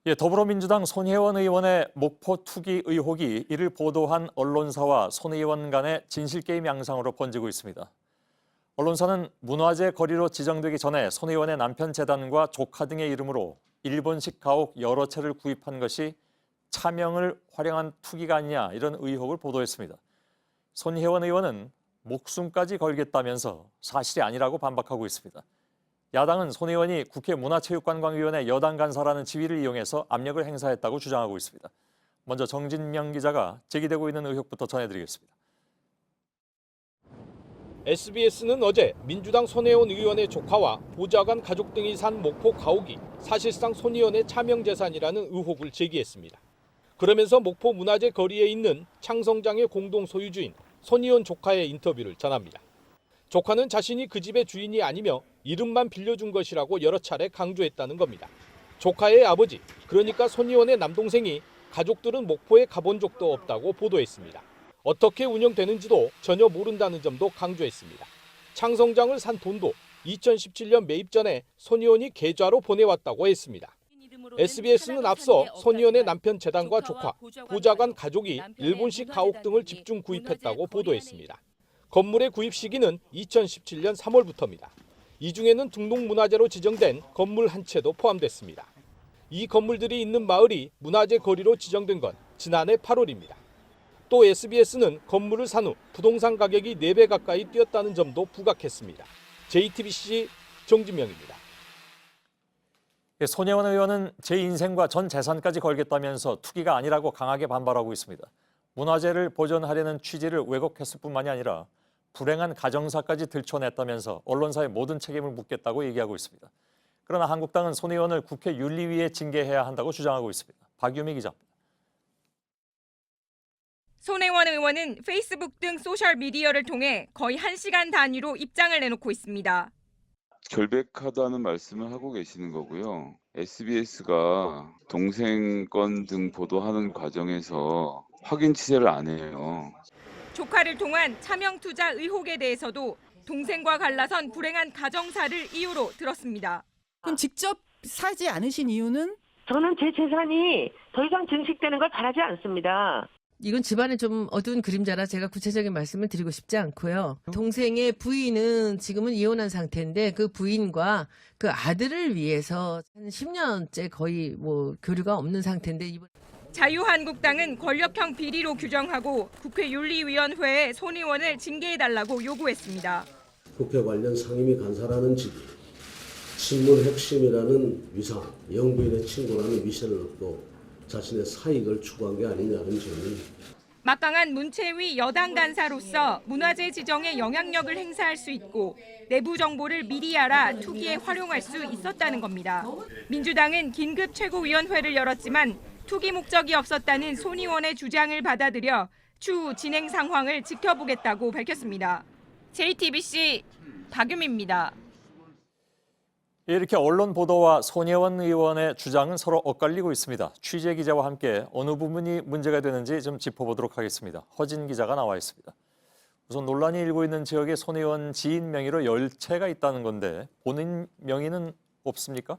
예, 더불어민주당 손혜원 의원의 목포 투기 의혹이 이를 보도한 언론사와 손 의원 간의 진실게임 양상으로 번지고 있습니다. 언론사는 문화재 거리로 지정되기 전에 손 의원의 남편 재단과 조카 등의 이름으로 일본식 가옥 여러 채를 구입한 것이 차명을 활용한 투기가 아니냐 이런 의혹을 보도했습니다. 손혜원 의원은 목숨까지 걸겠다면서 사실이 아니라고 반박하고 있습니다. 야당은 손 의원이 국회 문화체육관광위원회 여당 간사라는 지위를 이용해서 압력을 행사했다고 주장하고 있습니다. 먼저 정진명 기자가 제기되고 있는 의혹부터 전해드리겠습니다. SBS는 어제 민주당 손혜원 의원의 조카와 보좌관 가족 등이 산 목포 가옥이 사실상 손 의원의 차명재산이라는 의혹을 제기했습니다. 그러면서 목포 문화재 거리에 있는 창성장의 공동 소유주인 손 의원 조카의 인터뷰를 전합니다. 조카는 자신이 그 집의 주인이 아니며 이름만 빌려준 것이라고 여러 차례 강조했다는 겁니다. 조카의 아버지, 그러니까 손 의원의 남동생이 가족들은 목포에 가본 적도 없다고 보도했습니다. 어떻게 운영되는지도 전혀 모른다는 점도 강조했습니다. 창성장을 산 돈도 2017년 매입 전에 손 의원이 계좌로 보내왔다고 했습니다. SBS는 앞서 손 의원의 남편 재단과 조카, 보좌관 가족이 일본식 가옥 등을 집중 구입했다고 보도했습니다. 건물의 구입 시기는 2017년 3월부터입니다. 이 중에는 등록문화재로 지정된 건물 한 채도 포함됐습니다. 이 건물들이 있는 마을이 문화재 거리로 지정된 건 지난해 8월입니다. 또 SBS는 건물을 산 후 부동산 가격이 4배 가까이 뛰었다는 점도 부각했습니다. JTBC 정진명입니다. 손혜원 의원은 제 인생과 전 재산까지 걸겠다면서 투기가 아니라고 강하게 반발하고 있습니다. 문화재를 보존하려는 취지를 왜곡했을 뿐만이 아니라 불행한 가정사까지 들춰냈다면서 언론사의 모든 책임을 묻겠다고 얘기하고 있습니다. 그러나 한국당은 손 의원을 국회 윤리위에 징계해야 한다고 주장하고 있습니다. 박유미 기자입니다. 손혜원 의원은 페이스북 등 소셜미디어를 통해 거의 1시간 단위로 입장을 내놓고 있습니다. 결백하다는 말씀을 하고 계시는 거고요. SBS가 동생 건 등 보도하는 과정에서 확인 취재를 안 해요. 조카를 통한 차명 투자 의혹에 대해서도 동생과 갈라선 불행한 가정사를 이유로 들었습니다. 그럼 직접 사지 않으신 이유는? 저는 제 재산이 더 이상 증식되는 걸 바라지 않습니다. 이건 집안의 좀 어두운 그림자라 제가 구체적인 말씀을 드리고 싶지 않고요. 동생의 부인은 지금은 이혼한 상태인데 그 부인과 그 아들을 위해서 한 10년째 거의 교류가 없는 상태인데 자유한국당은 권력형 비리로 규정하고 국회 윤리위원회에 손 의원을 징계해달라고 요구했습니다. 국회 관련 상임위 간사라는 직위, 친문 핵심이라는 위상, 영부인의 친구라는 위세를 얻고 자신의 사익을 추구한 게 아니냐는 점은 막강한 문체위 여당 간사로서 문화재 지정에 영향력을 행사할 수 있고 내부 정보를 미리 알아 투기에 활용할 수 있었다는 겁니다. 민주당은 긴급 최고위원회를 열었지만 투기 목적이 없었다는 손 의원의 주장을 받아들여 추후 진행 상황을 지켜보겠다고 밝혔습니다. JTBC 박유미입니다. 이렇게 언론 보도와 손혜원 의원의 주장은 서로 엇갈리고 있습니다. 취재 기자와 함께 어느 부분이 문제가 되는지 좀 짚어보도록 하겠습니다. 허진 기자가 나와 있습니다. 우선 논란이 일고 있는 지역에 손 의원 지인 명의로 10채가 있다는 건데 본인 명의는 없습니까?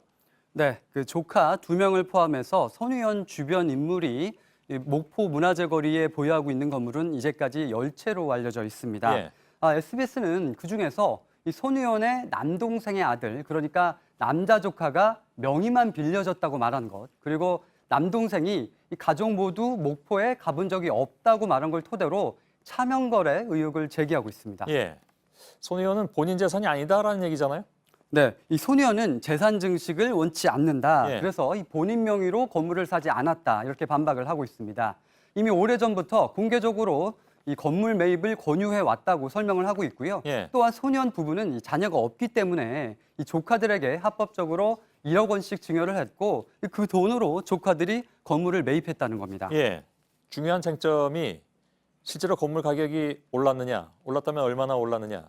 네, 그 조카 2명을 포함해서 손 의원 주변 인물이 목포 문화재 거리에 보유하고 있는 건물은 이제까지 10채로 알려져 있습니다. 예. SBS는 그중에서 이 손 의원의 남동생의 아들, 그러니까 남자 조카가 명의만 빌려줬다고 말한 것, 그리고 남동생이 이 가족 모두 목포에 가본 적이 없다고 말한 걸 토대로 차명거래 의혹을 제기하고 있습니다. 예, 손 의원은 본인 재산이 아니다라는 얘기잖아요? 네, 이 손 의원은 재산 증식을 원치 않는다. 예. 그래서 이 본인 명의로 건물을 사지 않았다. 이렇게 반박을 하고 있습니다. 이미 오래전부터 공개적으로 이 건물 매입을 권유해 왔다고 설명을 하고 있고요. 예. 또한 손 의원 부부는 이 자녀가 없기 때문에 이 조카들에게 합법적으로 1억 원씩 증여를 했고 그 돈으로 조카들이 건물을 매입했다는 겁니다. 예, 중요한 쟁점이 실제로 건물 가격이 올랐느냐, 올랐다면 얼마나 올랐느냐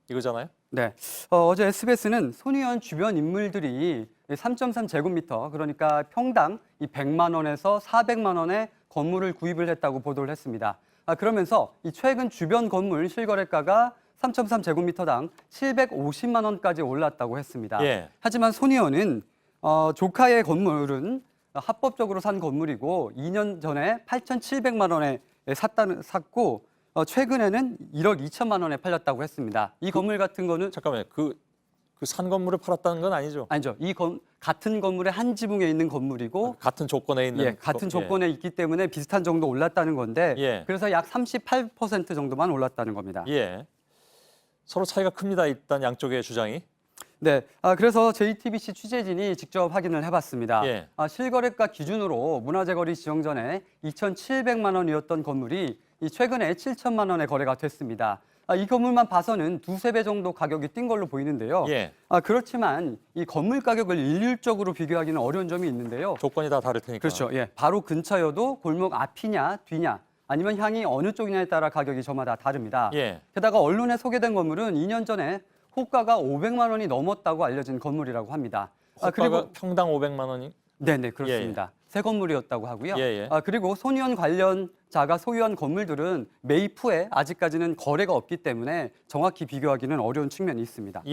이거잖아요? 네, 어제 SBS는 손 의원 주변 인물들이 3.3제곱미터, 그러니까 평당 이 100만 원에서 400만 원의 건물을 구입을 했다고 보도를 했습니다. 그러면서 이 최근 주변 건물 실거래가가 3.3제곱미터당 750만 원까지 올랐다고 했습니다. 예. 하지만 손 의원은 조카의 건물은 합법적으로 산 건물이고 2년 전에 8,700만 원에 샀고 최근에는 1억 2천만 원에 팔렸다고 했습니다. 이 건물 같은 거는 잠깐만요. 그 산 건물을 팔았다는 건 아니죠? 아니죠. 같은 건물의 한 지붕에 있는 건물이고 같은 조건에 있는 같은 조건에 있기 때문에 비슷한 정도 올랐다는 건데 그래서 약 38% 정도만 올랐다는 겁니다. 서로 차이가 큽니다. 일단 양쪽의 주장이. 네, 그래서 JTBC 취재진이 직접 확인을 해봤습니다. 실거래가 기준으로 문화재 거리 지정 전에 2,700만 원이었던 건물이 최근에 7천만 원에 거래가 됐습니다. 이 건물만 봐서는 두세 배 정도 가격이 뛴 걸로 보이는데요. 그렇지만 이 건물 가격을 일률적으로 비교하기는 어려운 점이 있는데요. 조건이 다 다를 테니까. 그렇죠. 바로 근처여도 골목 앞이냐 뒤냐 아니면 향이 어느 쪽이냐에 따라 가격이 저마다 다릅니다. 게다가 언론에 소개된 건물은 2년 전에 호가가 500만 원이 넘었다고 알려진 건물이라고 합니다. 호가가 그리고 평당 500만 원이? 네네, 그렇습니다. 새 건물이었다고 하고요. 그리고 손의원 관련자가 소유한 건물들은 매입 후에 아직까지는 거래가 없기 때문에 정확히 비교하기는 어려운 측면이 있습니다.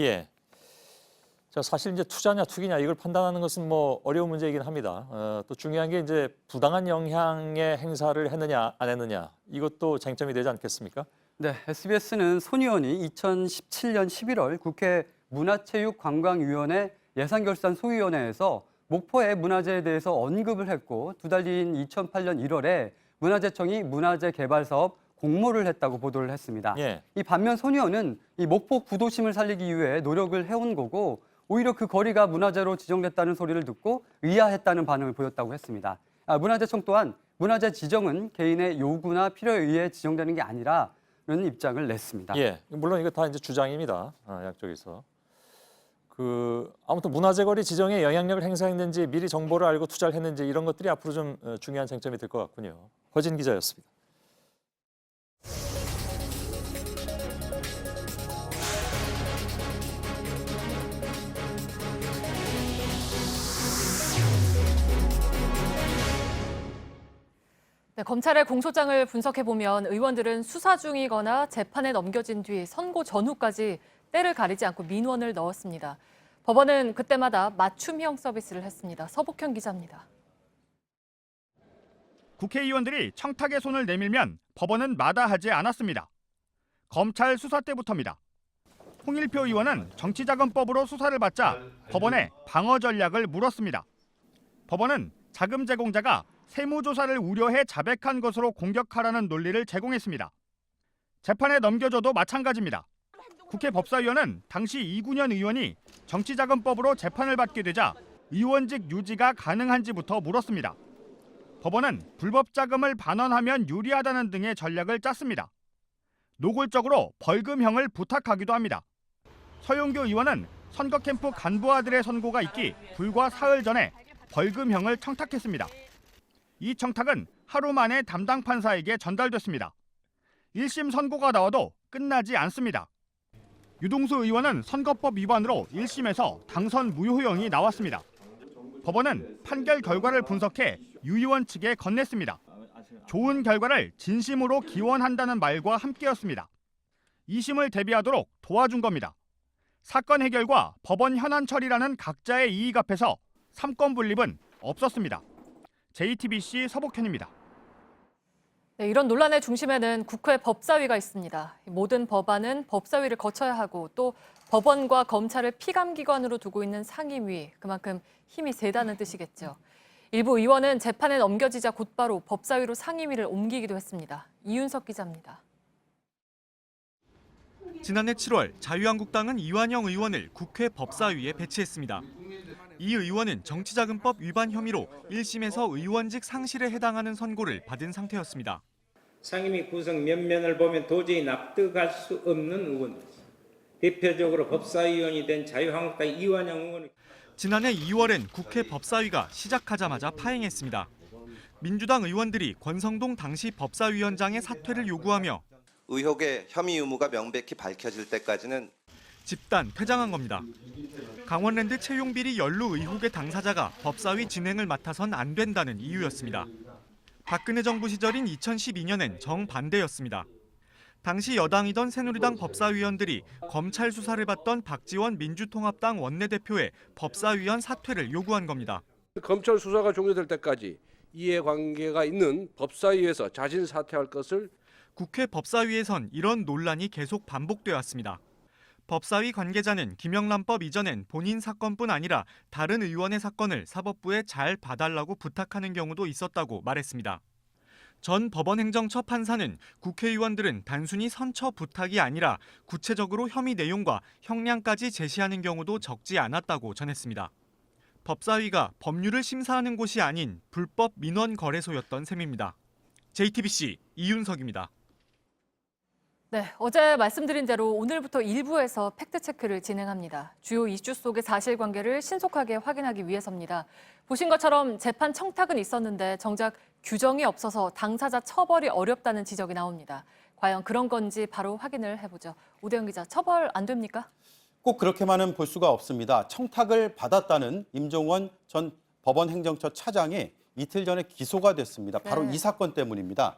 자, 사실 이제 투자냐 투기냐 이걸 판단하는 것은 뭐 어려운 문제이긴 합니다. 또 중요한 게 이제 부당한 영향의 행사를 했느냐 안 했느냐 이것도 쟁점이 되지 않겠습니까? 네, SBS는 손 의원이 2017년 11월 국회 문화체육관광위원회 예산결산 소위원회에서 목포의 문화재에 대해서 언급을 했고 두 달 뒤인 2008년 1월에 문화재청이 문화재 개발 사업 공모를 했다고 보도를 했습니다. 이 반면 손 의원은 이 목포 구도심을 살리기 위해 노력을 해온 거고 오히려 그 거리가 문화재로 지정됐다는 소리를 듣고 의아했다는 반응을 보였다고 했습니다. 문화재청 또한 문화재 지정은 개인의 요구나 필요에 의해 지정되는 게 아니라는 입장을 냈습니다. 물론 이거 다 이제 주장입니다. 양쪽에서. 아무튼 문화재 거리 지정에 영향력을 행사했는지 미리 정보를 알고 투자를 했는지 이런 것들이 앞으로 좀 중요한 쟁점이 될 것 같군요. 허진 기자였습니다. 네, 검찰의 공소장을 분석해보면 의원들은 수사 중이거나 재판에 넘겨진 뒤 선고 전후까지 때를 가리지 않고 민원을 넣었습니다. 법원은 그때마다 맞춤형 서비스를 했습니다. 서복현 기자입니다. 국회의원들이 청탁에 손을 내밀면 법원은 마다하지 않았습니다. 검찰 수사 때부터입니다. 홍일표 의원은 정치자금법으로 수사를 받자 법원에 방어 전략을 물었습니다. 법원은 자금 제공자가 세무조사를 우려해 자백한 것으로 공격하라는 논리를 제공했습니다. 재판에 넘겨줘도 마찬가지입니다. 국회 법사위원은 당시 이군현 의원이 정치자금법으로 재판을 받게 되자 의원직 유지가 가능한지부터 물었습니다. 법원은 불법 자금을 반환하면 유리하다는 등의 전략을 짰습니다. 노골적으로 벌금형을 부탁하기도 합니다. 서용교 의원은 선거 캠프 간부아들의 선고가 있기 불과 사흘 전에 벌금형을 청탁했습니다. 이 청탁은 하루 만에 담당 판사에게 전달됐습니다. 1심 선고가 나와도 끝나지 않습니다. 유동수 의원은 선거법 위반으로 1심에서 당선 무효형이 나왔습니다. 법원은 판결 결과를 분석해 유 의원 측에 건넸습니다. 좋은 결과를 진심으로 기원한다는 말과 함께였습니다. 2심을 대비하도록 도와준 겁니다. 사건 해결과 법원 현안 처리라는 각자의 이익 앞에서 삼권 분립은 없었습니다. JTBC 서복현입니다. 네, 이런 논란의 중심에는 국회 법사위가 있습니다. 모든 법안은 법사위를 거쳐야 하고 또 법원과 검찰을 피감기관으로 두고 있는 상임위, 그만큼 힘이 세다는 뜻이겠죠. 일부 의원은 재판에 넘겨지자 곧바로 법사위로 상임위를 옮기기도 했습니다. 이윤석 기자입니다. 지난해 7월 자유한국당은 이완영 의원을 국회 법사위에 배치했습니다. 이 의원은 정치자금법 위반 혐의로 1심에서 의원직 상실에 해당하는 선고를 받은 상태였습니다. 상임위 구성 면면을 보면 도저히 납득할 수 없는 의원입니다. 대표적으로 법사위원이 된 자유한국당 이완영 의원. 지난해 2월엔 국회 법사위가 시작하자마자 파행했습니다. 민주당 의원들이 권성동 당시 법사위원장의 사퇴를 요구하며 의혹의 혐의 유무가 명백히 밝혀질 때까지는 집단 퇴장한 겁니다. 강원랜드 채용비리 연루 의혹의 당사자가 법사위 진행을 맡아선 안 된다는 이유였습니다. 박근혜 정부 시절인 2012년엔 정반대였습니다. 당시 여당이던 새누리당 법사위원들이 검찰 수사를 받던 박지원 민주통합당 원내대표의 법사위원 사퇴를 요구한 겁니다. 검찰 수사가 종료될 때까지 이해관계가 있는 법사위에서 자진 사퇴할 것을 국회 법사위에선 이런 논란이 계속 반복돼 왔습니다. 법사위 관계자는 김영란법 이전엔 본인 사건뿐 아니라 다른 의원의 사건을 사법부에 잘 봐달라고 부탁하는 경우도 있었다고 말했습니다. 전 법원행정처 판사는 국회의원들은 단순히 선처 부탁이 아니라 구체적으로 혐의 내용과 형량까지 제시하는 경우도 적지 않았다고 전했습니다. 법사위가 법률을 심사하는 곳이 아닌 불법 민원 거래소였던 셈입니다. JTBC 이윤석입니다. 네, 어제 말씀드린 대로 오늘부터 일부에서 팩트체크를 진행합니다. 주요 이슈 속의 사실관계를 신속하게 확인하기 위해서입니다. 보신 것처럼 재판 청탁은 있었는데 정작 규정이 없어서 당사자 처벌이 어렵다는 지적이 나옵니다. 과연 그런 건지 바로 확인을 해보죠. 오대영 기자, 처벌 안 됩니까? 꼭 그렇게만은 볼 수가 없습니다. 청탁을 받았다는 임종원 전 법원행정처 차장이 이틀 전에 기소가 됐습니다. 바로 이 사건 때문입니다.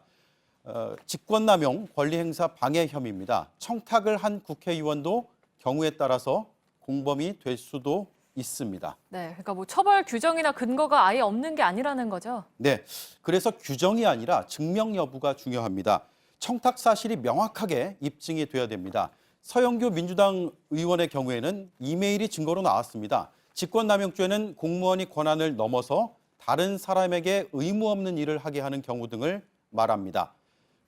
직권남용, 권리행사 방해 혐의입니다. 청탁을 한 국회의원도 경우에 따라서 공범이 될 수도 있습니다. 네, 그러니까 뭐 처벌 규정이나 근거가 아예 없는 게 아니라는 거죠? 네, 그래서 규정이 아니라 증명 여부가 중요합니다. 청탁 사실이 명확하게 입증이 돼야 됩니다. 서영교 민주당 의원의 경우에는 이메일이 증거로 나왔습니다. 직권남용죄는 공무원이 권한을 넘어서 다른 사람에게 의무 없는 일을 하게 하는 경우 등을 말합니다.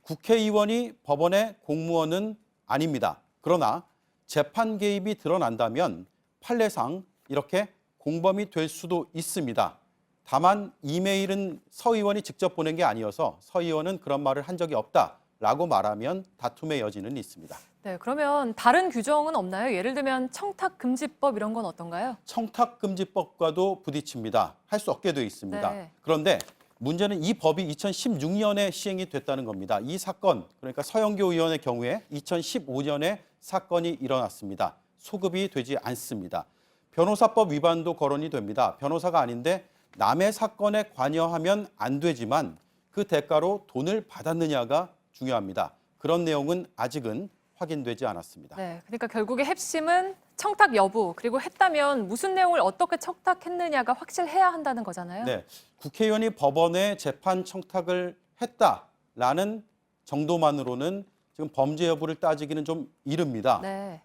국회의원이 법원의 공무원은 아닙니다. 그러나 재판 개입이 드러난다면 판례상 이렇게 공범이 될 수도 있습니다. 다만 이메일은 서 의원이 직접 보낸 게 아니어서 서 의원은 그런 말을 한 적이 없다라고 말하면 다툼의 여지는 있습니다. 네, 그러면 다른 규정은 없나요? 예를 들면 청탁금지법 이런 건 어떤가요? 청탁금지법과도 부딪힙니다. 할 수 없게 되어 있습니다. 네. 그런데 문제는 이 법이 2016년에 시행이 됐다는 겁니다. 이 사건, 그러니까 서영교 의원의 경우에 2015년에 사건이 일어났습니다. 소급이 되지 않습니다. 변호사법 위반도 거론이 됩니다. 변호사가 아닌데 남의 사건에 관여하면 안 되지만 그 대가로 돈을 받았느냐가 중요합니다. 그런 내용은 아직은 확인되지 않았습니다. 네, 그러니까 결국에 핵심은 청탁 여부, 그리고 했다면 무슨 내용을 어떻게 청탁했느냐가 확실해야 한다는 거잖아요. 네, 국회의원이 법원에 재판 청탁을 했다라는 정도만으로는 지금 범죄 여부를 따지기는 좀 이릅니다. 네.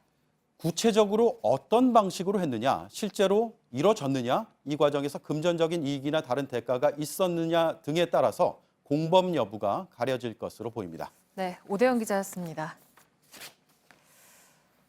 구체적으로 어떤 방식으로 했느냐, 실제로 이뤄졌느냐, 이 과정에서 금전적인 이익이나 다른 대가가 있었느냐 등에 따라서 공범 여부가 가려질 것으로 보입니다. 네, 오대영 기자였습니다.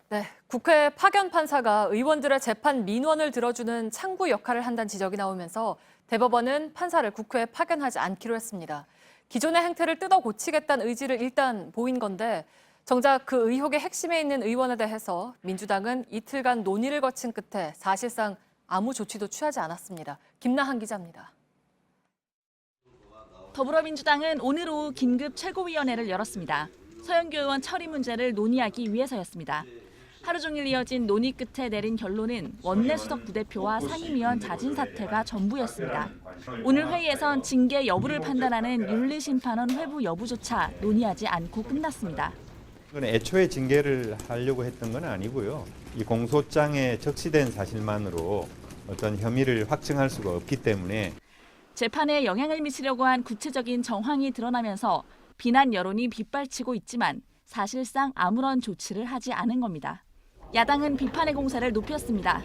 네, 국회 파견 판사가 의원들의 재판 민원을 들어주는 창구 역할을 한다는 지적이 나오면서 대법원은 판사를 국회에 파견하지 않기로 했습니다. 기존의 행태를 뜯어 고치겠다는 의지를 일단 보인 건데 정작 그 의혹의 핵심에 있는 의원에 대해서 민주당은 이틀간 논의를 거친 끝에 사실상 아무 조치도 취하지 않았습니다. 김나한 기자입니다. 더불어민주당은 오늘 오후 긴급 최고위원회를 열었습니다. 서영교 의원 처리 문제를 논의하기 위해서였습니다. 하루 종일 이어진 논의 끝에 내린 결론은 원내수석 부대표와 상임위원 자진 사퇴가 전부였습니다. 오늘 회의에선 징계 여부를 판단하는 윤리심판원 회부 여부조차 논의하지 않고 끝났습니다. 애초에 징계를 하려고 했던 건 아니고요. 이 공소장에 적시된 사실만으로 어떤 혐의를 확증할 수가 없기 때문에 재판에 영향을 미치려고 한 구체적인 정황이 드러나면서 비난 여론이 빗발치고 있지만 사실상 아무런 조치를 하지 않은 겁니다. 야당은 비판의 공세를 높였습니다.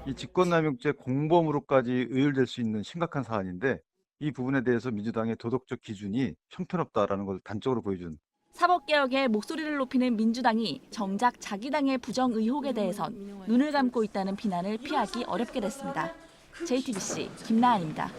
이 직권남용죄 공범으로까지 의율될 수 있는 심각한 사안인데 이 부분에 대해서 민주당의 도덕적 기준이 형편없다라는 걸 단적으로 보여준. 사법개혁에 목소리를 높이는 민주당이 정작 자기 당의 부정 의혹에 대해선 눈을 감고 있다는 비난을 피하기 어렵게 됐습니다. JTBC 김나한입니다.